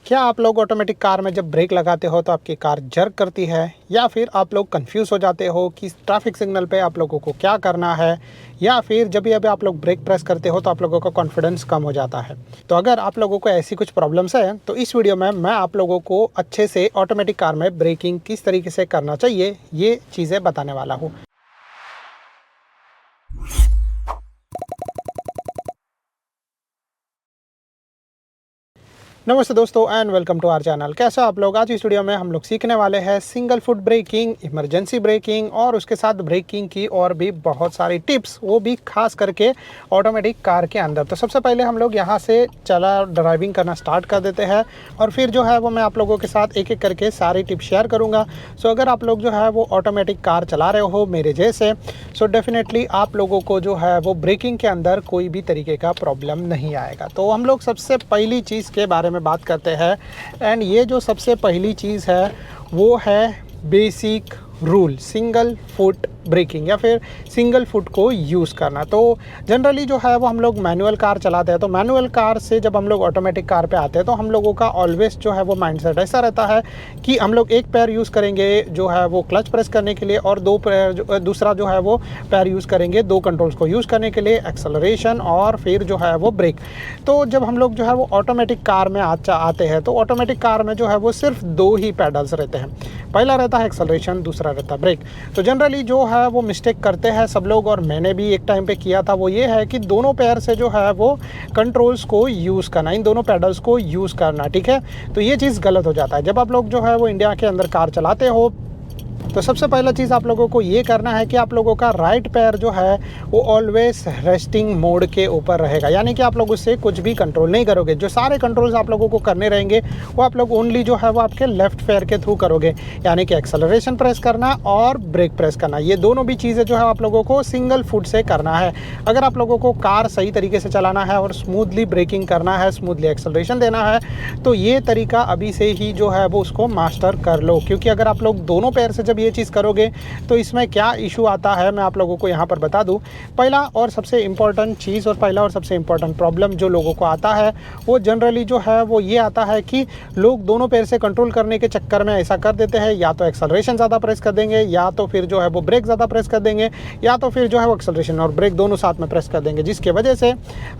क्या आप लोग ऑटोमेटिक कार में जब ब्रेक लगाते हो तो आपकी कार जर्क करती है, या फिर आप लोग कंफ्यूज हो जाते हो कि ट्रैफिक सिग्नल पे आप लोगों को क्या करना है, या फिर जब भी अभी आप लोग ब्रेक प्रेस करते हो तो आप लोगों का कॉन्फिडेंस कम हो जाता है। तो अगर आप लोगों को ऐसी कुछ प्रॉब्लम्स है तो इस वीडियो में मैं आप लोगों को अच्छे से ऑटोमेटिक कार में ब्रेकिंग किस तरीके से करना चाहिए ये चीज़ें बताने वाला हूँ। नमस्ते दोस्तों and welcome to our channel. कैसे हो आप लोग? आज इस वीडियो में हम लोग सीखने वाले हैं single foot braking, emergency braking और उसके साथ ब्रेकिंग की और भी बहुत सारी टिप्स, वो भी खास करके ऑटोमेटिक कार के अंदर। तो सबसे पहले हम लोग यहाँ से ड्राइविंग करना स्टार्ट कर देते हैं और फिर जो है वो मैं आप लोगों के साथ एक एक करके सारी टिप्स शेयर करूँगा। सो अगर आप लोग जो है वो ऑटोमेटिक कार चला रहे हो मेरे जैसे, सो डेफिनेटली आप लोगों को जो है वो ब्रेकिंग के अंदर कोई भी तरीके का प्रॉब्लम नहीं आएगा। तो हम लोग सबसे पहली चीज़ के बारे में बात करते हैं, एंड ये जो सबसे पहली चीज़ है वो है basic rule, single foot braking या फिर सिंगल फुट को यूज़ करना। तो जनरली जो है वो हम लोग मैनुअल कार चलाते हैं, तो मैनुअल कार से जब हम लोग ऑटोमेटिक कार पे आते हैं तो हम लोगों का ऑलवेज जो है वो माइंडसेट ऐसा रहता है कि हम लोग एक पैर यूज़ करेंगे जो है वो क्लच प्रेस करने के लिए, और दूसरा जो है वो पैर यूज़ करेंगे दो कंट्रोल्स को यूज़ करने के लिए, एक्सेलरेशन और फिर जो है वो ब्रेक। तो जब हम लोग जो है वो ऑटोमेटिक कार में आते हैं तो ऑटोमेटिक कार में जो है वो सिर्फ दो ही पैडल्स रहते हैं, पहला रहता है एक्सेलरेशन, दूसरा रहता है ब्रेक। तो जनरली जो है वो मिस्टेक करते हैं सब लोग, और मैंने भी एक टाइम पे किया था, वो ये है कि दोनों पैर से जो है वो कंट्रोल्स को यूज़ करना, इन दोनों पैडल्स को यूज़ करना, ठीक है। तो ये चीज़ गलत हो जाता है। जब आप लोग जो है वो इंडिया के अंदर कार चलाते हो तो सबसे पहला चीज़ आप लोगों को ये करना है कि आप लोगों का राइट पैर जो है वो ऑलवेज रेस्टिंग मोड के ऊपर रहेगा, यानी कि आप लोग उससे कुछ भी कंट्रोल नहीं करोगे। जो सारे कंट्रोल्स आप लोगों को करने रहेंगे वो आप लोग ओनली जो है वो आपके लेफ्ट पैर के थ्रू करोगे, यानी कि एक्सेलरेशन प्रेस करना और ब्रेक प्रेस करना। ये दोनों भी चीज़ें जो है आप लोगों को सिंगल फुट से करना है। अगर आप लोगों को कार सही तरीके से चलाना है और स्मूथली ब्रेकिंग करना है, स्मूथली एक्सेलरेशन देना है, तो ये तरीका अभी से ही जो है वो उसको मास्टर कर लो। क्योंकि अगर आप लोग दोनों पैर से जब ये चीज़ करोगे तो इसमें क्या इशू आता है मैं आप लोगों को यहाँ पर बता दूँ। पहला और सबसे इम्पॉर्टेंट चीज़ और पहला और सबसे इम्पॉर्टेंट प्रॉब्लम जो लोगों को आता है वो जनरली जो है वो ये आता है कि लोग दोनों पैर से कंट्रोल करने के चक्कर में ऐसा कर देते हैं, या तो एक्सेलरेशन ज़्यादा प्रेस कर देंगे, या तो फिर जो है वो ब्रेक ज़्यादा प्रेस कर देंगे, या तो फिर जो है वो एक्सेलरेशन और ब्रेक दोनों साथ में प्रेस कर देंगे, जिसकी वजह से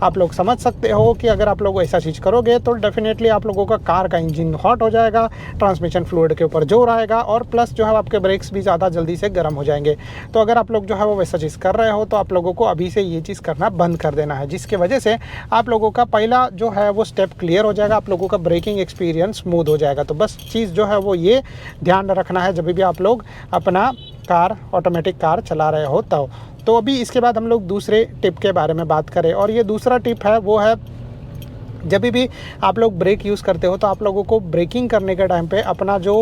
आप लोग समझ सकते हो कि अगर आप लोग ऐसा चीज़ करोगे तो डेफिनेटली आप लोगों का कार का इंजन हॉट हो जाएगा, ट्रांसमिशन फ्लूइड के ऊपर जोर आएगा और प्लस जो है आपके ब्रेक्स भी ज़्यादा जल्दी से गर्म हो जाएंगे। तो अगर आप लोग जो है वो वैसा चीज़ कर रहे हो तो आप लोगों को अभी से ये चीज़ करना बंद कर देना है, जिसकी वजह से आप लोगों का पहला जो है वो स्टेप क्लियर हो जाएगा, आप लोगों का ब्रेकिंग एक्सपीरियंस स्मूथ हो जाएगा। तो बस चीज़ जो है वो ये ध्यान रखना है जब भी आप लोग अपना कार ऑटोमेटिक कार चला रहे हो तो अभी इसके बाद हम लोग दूसरे टिप के बारे में बात करें, और ये दूसरा टिप है वो है जब भी आप लोग ब्रेक यूज़ करते हो तो आप लोगों को ब्रेकिंग करने के टाइम पे अपना जो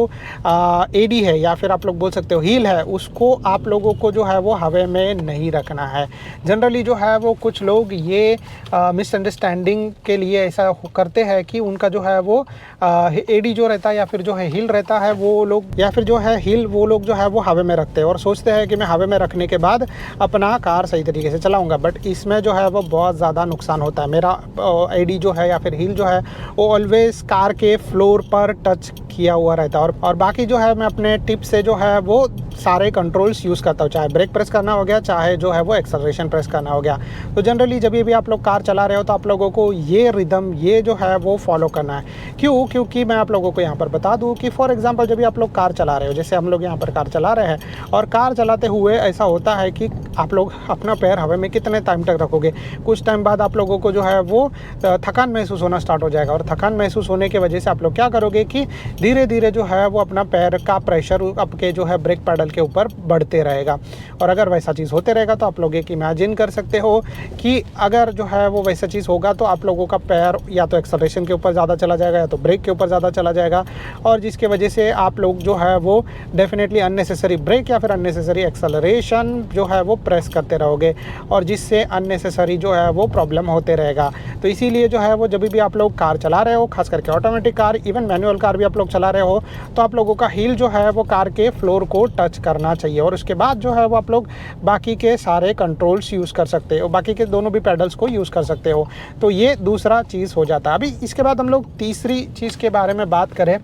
एडी है या फिर आप लोग बोल सकते हो हील है, उसको आप लोगों को जो है वो हवा में नहीं रखना है। जनरली जो है वो कुछ लोग ये मिसअंडरस्टैंडिंग के लिए ऐसा करते हैं कि उनका जो है वो एडी जो रहता है या फिर जो है हील रहता है वो लोग, या फिर जो है हील वो लोग जो है वो हवा में रखते हैं और सोचते हैं कि मैं हवा में रखने के बाद अपना कार सही तरीके से चलाऊँगा, बट इसमें जो है वो बहुत ज़्यादा नुकसान होता है। मेरा एडी जो है या फिर हील जो है वो ऑलवेज कार के फ्लोर पर टच किया हुआ रहता है, और बाकी जो है मैं अपने टिप से जो है वो सारे कंट्रोल्स यूज़ करता हूँ, चाहे ब्रेक प्रेस करना हो गया, चाहे जो है वो एक्सेलरेशन प्रेस करना हो गया। तो जनरली जब भी आप लोग कार चला रहे हो तो आप लोगों को ये रिदम ये जो है वो फॉलो करना है। क्योंकि मैं आप लोगों को यहाँ पर बता दूँ कि फॉर एग्जांपल जब भी आप लोग कार चला रहे हो, जैसे हम लोग यहाँ पर कार चला रहे हैं और कार चलाते हुए ऐसा होता है कि आप लोग अपना पैर हवा में कितने टाइम तक रखोगे, कुछ टाइम बाद आप लोगों को जो है वो थकान महसूस होना स्टार्ट हो जाएगा, और थकान महसूस होने की वजह से आप लोग क्या करोगे कि धीरे धीरे जो है वो अपना पैर का प्रेशर आपके जो है ब्रेक पैडल के ऊपर बढ़ते रहेगा। और अगर वैसा चीज़ होते रहेगा तो आप लोग एक इमेजिन कर सकते हो कि अगर जो है वो वैसा चीज़ होगा तो आप लोगों का पैर या तो एक्सेलरेशन के ऊपर ज़्यादा चला जाएगा या तो ब्रेक के ऊपर ज़्यादा चला जाएगा, और जिसकी वजह से आप लोग जो है वो डेफिनेटली अननेसेसरी ब्रेक या फिर अननेसेसरी एक्सेलरेशन जो है वो प्रेस करते रहोगे, और जिससे अननेसेसरी जो है वो प्रॉब्लम होते रहेगा। तो इसीलिए जो है वो जब भी आप लोग कार चला रहे हो, खास करके automatic car, even manual car भी आप लोग चला रहे हो तो आप लोगों का हील जो है वो कार के फ्लोर को टच करना चाहिए, और उसके बाद जो है वो आप लोग बाकी के सारे कंट्रोल्स यूज़ कर सकते हो, बाकी के दोनों भी पैडल्स को यूज़ कर सकते हो। तो ये दूसरा चीज़ हो जाता है। अभी इसके बाद हम लोग तीसरी चीज़ के बारे में बात करें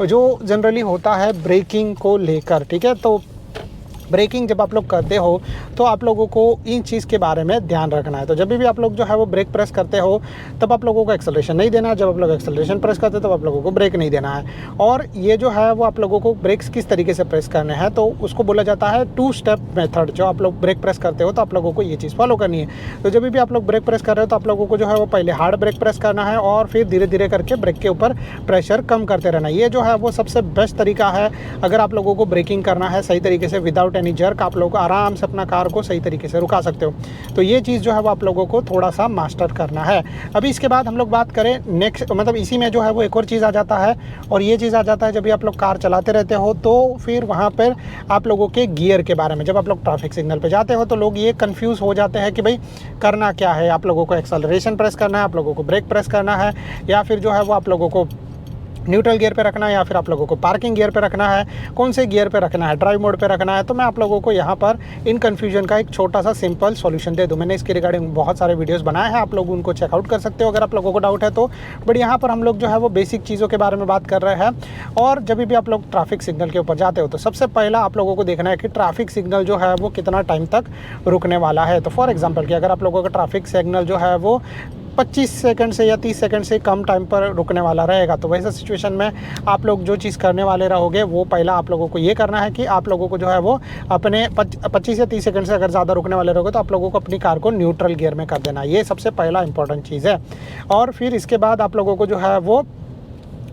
जो जनरली होता है ब्रेकिंग को लेकर, ठीक है। तो ब्रेकिंग जब आप लोग करते हो तो आप लोगों को इन चीज़ के बारे में ध्यान रखना है। तो जब भी आप लोग जो है वो ब्रेक प्रेस करते हो तब आप लोगों को एक्सेलरेशन नहीं देना है, जब आप लोग एक्सेलरेशन प्रेस करते हो तब आप लोगों को ब्रेक नहीं देना है। और ये जो है वो आप लोगों को ब्रेक्स किस तरीके से प्रेस करने हैं तो उसको बोला जाता है 2 स्टेप मेथड। जो आप लोग ब्रेक प्रेस करते हो तो आप लोगों को ये चीज़ फॉलो करनी है। तो जब भी आप लोग ब्रेक प्रेस कर रहे हो तो आप लोगों को जो है वो पहले हार्ड ब्रेक प्रेस करना है और फिर धीरे धीरे करके ब्रेक के ऊपर प्रेशर कम करते रहना। ये जो है वो सबसे बेस्ट तरीका है अगर आप लोगों को ब्रेकिंग करना है सही तरीके से विदाउट एनी जर्क, आप लोग आराम से अपना कार को सही तरीके से रुका सकते हो। तो ये चीज़ जो है वो आप लोगों को थोड़ा सा मास्टर करना है। अभी इसके बाद हम लोग बात करें नेक्स्ट, मतलब इसी में जो है वो एक और चीज़ आ जाता है, और ये चीज़ आ जाता है जब भी आप लोग कार चलाते रहते हो तो फिर वहाँ पर आप लोगों के गियर के बारे में, जब आप लोग ट्रैफिक सिग्नल पे जाते हो तो लोग ये कंफ्यूज हो जाते हैं कि भाई करना क्या है, आप लोगों को एक्सेलरेशन प्रेस करना है, आप लोगों को ब्रेक प्रेस करना है, या फिर जो है वो आप लोगों को न्यूट्रल गियर पे रखना है, या फिर आप लोगों को पार्किंग गियर पे रखना है, कौन से गियर पे रखना है, ड्राइव मोड पे रखना है। तो मैं आप लोगों को यहाँ पर इन कन्फ्यूजन का एक छोटा सा सिंपल सॉल्यूशन दे दूँ। मैंने इसके रिगार्डिंग बहुत सारे वीडियोस बनाए हैं, आप लोग उनको चेकआउट कर सकते हो अगर आप लोगों को डाउट है तो। बट यहाँ पर हम लोग जो है वो बेसिक चीज़ों के बारे में बात कर रहे हैं। और जब भी आप लोग ट्रैफिक सिग्नल के ऊपर जाते हो तो सबसे पहला आप लोगों को देखना है कि ट्रैफिक सिग्नल जो है वो कितना टाइम तक रुकने वाला है। तो फॉर एग्जाम्पल कि अगर आप लोगों का ट्रैफिक सिग्नल जो है वो 25 सेकंड से या 30 सेकंड से कम टाइम पर रुकने वाला रहेगा, तो वैसे सिचुएशन में आप लोग जो चीज़ करने वाले रहोगे वो पहला आप लोगों को ये करना है कि आप लोगों को जो है वो अपने 25 या 30 सेकंड से अगर ज़्यादा रुकने वाले रहोगे तो आप लोगों को अपनी कार को न्यूट्रल गियर में कर देना। ये सबसे पहला इंपॉर्टेंट चीज़ है। और फिर इसके बाद आप लोगों को जो है वो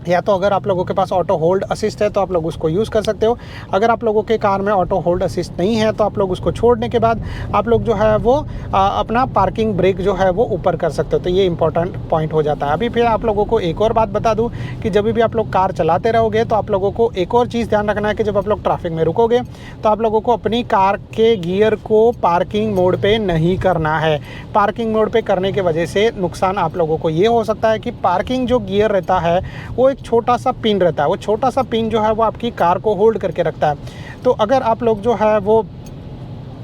या तो अगर आप लोगों के पास ऑटो होल्ड असिस्ट है तो आप लोग उसको यूज़ कर सकते हो। अगर आप लोगों के कार में ऑटो होल्ड असिस्ट नहीं है तो आप लोग उसको छोड़ने के बाद आप लोग जो है वो अपना पार्किंग ब्रेक जो है वो ऊपर कर सकते हो। तो ये इंपॉर्टेंट पॉइंट हो जाता है। अभी फिर आप लोगों को एक और बात बता दूं कि जब भी आप लोग कार चलाते रहोगे तो आप लोगों को एक और चीज़ ध्यान रखना है कि जब आप लोग ट्रैफिक में रुकोगे तो आप लोगों को अपनी कार के गियर को पार्किंग मोड पर नहीं करना है। पार्किंग मोड पर करने की वजह से नुकसान आप लोगों को ये हो सकता है कि पार्किंग जो गियर रहता है वो एक छोटा सा पिन रहता है, वो छोटा सा पिन जो है वो आपकी कार को होल्ड करके रखता है। तो अगर आप लोग जो है वो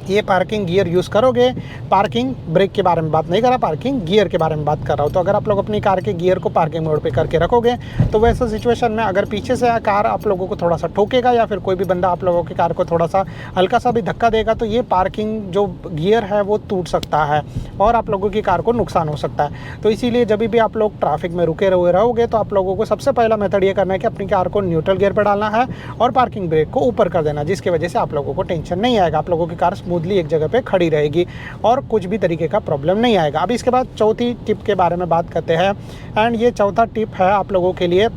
ये पार्किंग गियर यूज़ करोगे, पार्किंग ब्रेक के बारे में बात नहीं कर रहा, पार्किंग गियर के बारे में बात कर रहा हूँ। तो अगर आप लोग अपनी कार के गियर को पार्किंग मोड पे करके रखोगे तो वैसे सिचुएशन में अगर पीछे से कार आप लोगों को थोड़ा सा ठोकेगा या फिर कोई भी बंदा आप लोगों की कार को थोड़ा सा हल्का सा भी धक्का देगा तो ये पार्किंग जो गियर है वो टूट सकता है और आप लोगों की कार को नुकसान हो सकता है। तो इसीलिए जब भी आप लोग ट्रैफिक में रुके रहोगे तो आप लोगों को सबसे पहला मेथड ये करना है कि अपनी कार को न्यूट्रल गियर पर डालना है और पार्किंग ब्रेक को ऊपर कर देना, जिसकी वजह से आप लोगों को टेंशन नहीं आएगा, आप लोगों की कार स्मूथली एक जगह पे खड़ी रहेगी और कुछ भी तरीके का प्रॉब्लम नहीं आएगा। अब इसके बाद चौथी टिप के बारे में बात करते हैं, एंड ये चौथा टिप है आप लोगों के लिए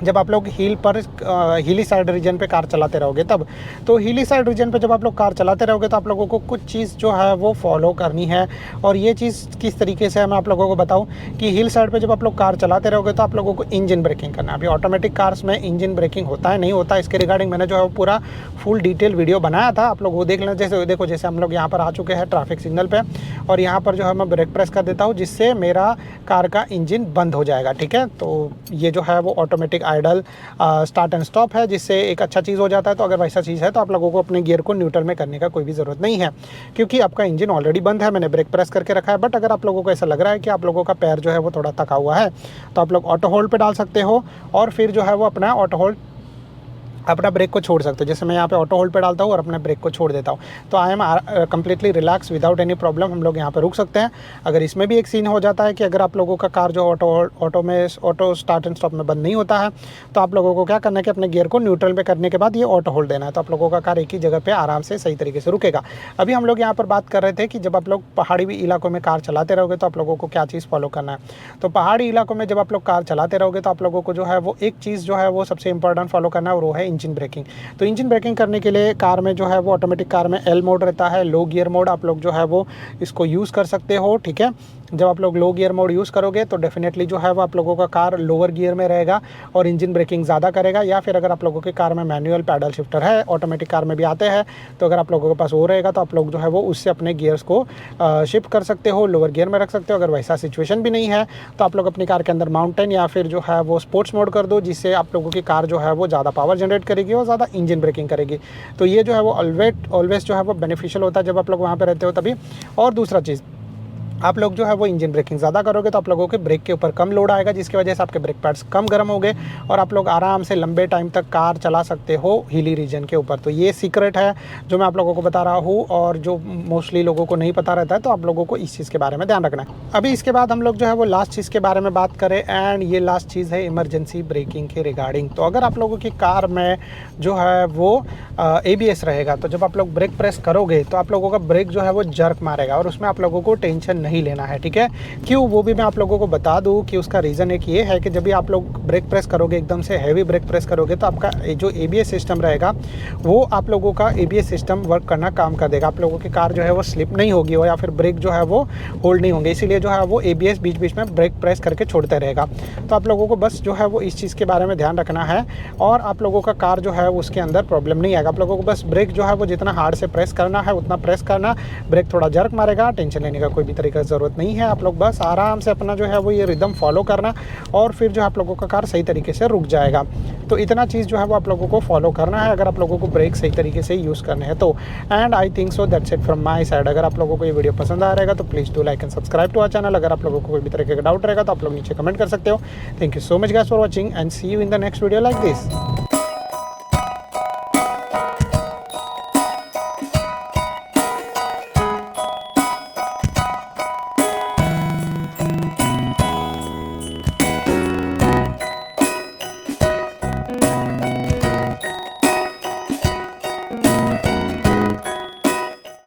जब आप लोग हिली साइड रीजन पे कार चलाते रहोगे तब। तो हिली साइड रीजन पे जब आप लोग कार चलाते रहोगे तो आप लोगों को कुछ चीज़ जो है वो फॉलो करनी है। और ये चीज़ किस तरीके से है मैं आप लोगों को बताऊं कि हिल साइड पे जब आप लोग कार चलाते रहोगे तो आप लोगों को इंजन ब्रेकिंग करना है। अभी ऑटोमेटिक कार्स में इंजन ब्रेकिंग होता है नहीं होता, इसके रिगार्डिंग मैंने जो है वो पूरा फुल डिटेल वीडियो बनाया था, आप लोग वो देख लेना। जैसे देखो, जैसे हम लोग यहाँ पर आ चुके हैं ट्रैफिक सिग्नल पे और यहाँ पर जो है मैं ब्रेक प्रेस कर देता हूँ जिससे मेरा कार का इंजन बंद हो जाएगा, ठीक है। तो ये जो है वो automatic idol start and stop है, जिससे एक अच्छा चीज़ हो जाता है। तो अगर वैसा चीज़ है तो आप लोगों को अपने गियर को न्यूट्रल में करने का कोई भी ज़रूरत नहीं है क्योंकि आपका इंजन ऑलरेडी बंद है, मैंने ब्रेक प्रेस करके रखा है। बट अगर आप लोगों को ऐसा लग रहा है कि आप लोगों का पैर जो है वो थोड़ा थका हुआ है तो आप लोग ऑटो होल्ड पे डाल सकते हो और फिर जो है वो अपना ऑटो होल्ड अपना ब्रेक को छोड़ सकते हो। जैसे मैं यहाँ पे ऑटो होल्ड पे डालता हूँ और अपने ब्रेक को छोड़ देता हूँ तो I am completely relax without any problem. हम लोग यहाँ पे रुक सकते हैं। अगर इसमें भी एक सीन हो जाता है कि अगर आप लोगों का कार जो ऑटो स्टार्ट एंड स्टॉप में बंद नहीं होता है तो आप लोगों को क्या करना है कि अपने गियर को न्यूट्रल पे करने के बाद ये ऑटो होल्ड देना है, तो आप लोगों का कार एक ही जगह पर आराम से सही तरीके से रुकेगा। अभी हम लोग यहाँ पर बात कर रहे थे कि जब आप लोग पहाड़ी इलाकों में कार चलाते रहोगे तो आप लोगों को क्या चीज़ फॉलो करना है। तो पहाड़ी इलाकों में जब आप लोग कार चलाते रहोगे तो आप लोगों को जो है वो एक चीज़ जो है वो सबसे इंपॉर्टेंट फॉलो करना है और वो है इंजन ब्रेकिंग। तो इंजन ब्रेकिंग करने के लिए कार में जो है वो ऑटोमेटिक कार में एल मोड रहता है, लो गियर मोड, आप लोग जो है वो इसको यूज़ कर सकते हो, ठीक है। जब आप लोग लो गियर मोड यूज़ करोगे तो डेफिनेटली जो है वो आप लोगों का कार लोअर गियर में रहेगा और इंजन ब्रेकिंग ज़्यादा करेगा। या फिर अगर आप लोगों की कार में मैनुअल पैडल शिफ्टर है, ऑटोमेटिक कार में भी आते हैं, तो अगर आप लोगों के पास वो रहेगा तो आप लोग जो है वो उससे अपने गियर्स को शिफ्ट कर सकते हो, लोअर गियर में रख सकते हो। अगर वैसा सिचुएशन भी नहीं है तो आप लोग अपनी कार के अंदर माउंटेन या फिर जो है वो स्पोर्ट्स मोड कर दो, जिससे आप लोगों की कार जो है वो ज़्यादा पावर जनरेट करेगी और ज़्यादा इंजन ब्रेकिंग करेगी। तो ये जो है वो ऑलवेज जो है वो बेनिफिशियल होता है जब आप लोग वहाँ पर रहते हो तभी। और दूसरा चीज़, आप लोग जो है वो इंजन ब्रेकिंग ज़्यादा करोगे तो आप लोगों के ब्रेक के ऊपर कम लोड आएगा, जिसकी वजह से आपके ब्रेक पैड्स कम गर्म होंगे और आप लोग आराम से लंबे टाइम तक कार चला सकते हो हिली रीजन के ऊपर। तो ये सीक्रेट है जो मैं आप लोगों को बता रहा हूँ और जो मोस्टली लोगों को नहीं पता रहता है, तो आप लोगों को इस चीज़ के बारे में ध्यान रखना है। अभी इसके बाद हम लोग जो है वो लास्ट चीज़ के बारे में बात करें, एंड ये लास्ट चीज़ है इमरजेंसी ब्रेकिंग के रिगार्डिंग। तो अगर आप लोगों की कार में जो है वो ABS रहेगा, तो जब आप लोग ब्रेक प्रेस करोगे तो आप लोगों का ब्रेक जो है वो जर्क मारेगा और उसमें आप लोगों को टेंशन नहीं लेना है, ठीक है। क्यों, वो भी मैं आप लोगों को बता दूं कि उसका रीज़न एक ये है कि जब भी आप लोग ब्रेक प्रेस करोगे, एकदम से हैवी ब्रेक प्रेस करोगे, तो आपका जो ABS सिस्टम रहेगा वो आप लोगों का ABS सिस्टम वर्क करना काम कर देगा। आप लोगों की कार जो है वो स्लिप नहीं होगी और या फिर ब्रेक जो है वो होल्ड नहीं होंगे, इसीलिए जो है वो ABS बीच बीच में ब्रेक प्रेस करके छोड़ते रहेगा। तो आप लोगों को बस जो है वो इस चीज़ के बारे में ध्यान रखना है और आप लोगों का कार जो है उसके अंदर प्रॉब्लम नहीं आएगा। आप लोगों को बस ब्रेक जो है वो जितना हार्ड से प्रेस करना है उतना प्रेस करना, ब्रेक थोड़ा जर्क मारेगा, टेंशन लेने का कोई भी तरीका ज़रूरत नहीं है। आप लोग बस आराम से अपना जो है वो ये रिदम फॉलो करना और फिर जो आप लोगों का कार सही तरीके से रुक जाएगा। तो इतना चीज़ जो है वो आप लोगों को फॉलो करना है अगर आप लोगों को ब्रेक सही तरीके से यूज़ करने हैं तो। And I think so that's it from my side. अगर आप लोगों को ये वीडियो पसंद आ रहेगा तो please do like and subscribe to our channel. अगर आप लोगों को कोई भी तरीके का डाउट रहेगा तो आप लोग नीचे कमेंट कर सकते हो। Thank you so much guys for watching and see you in the next video like this.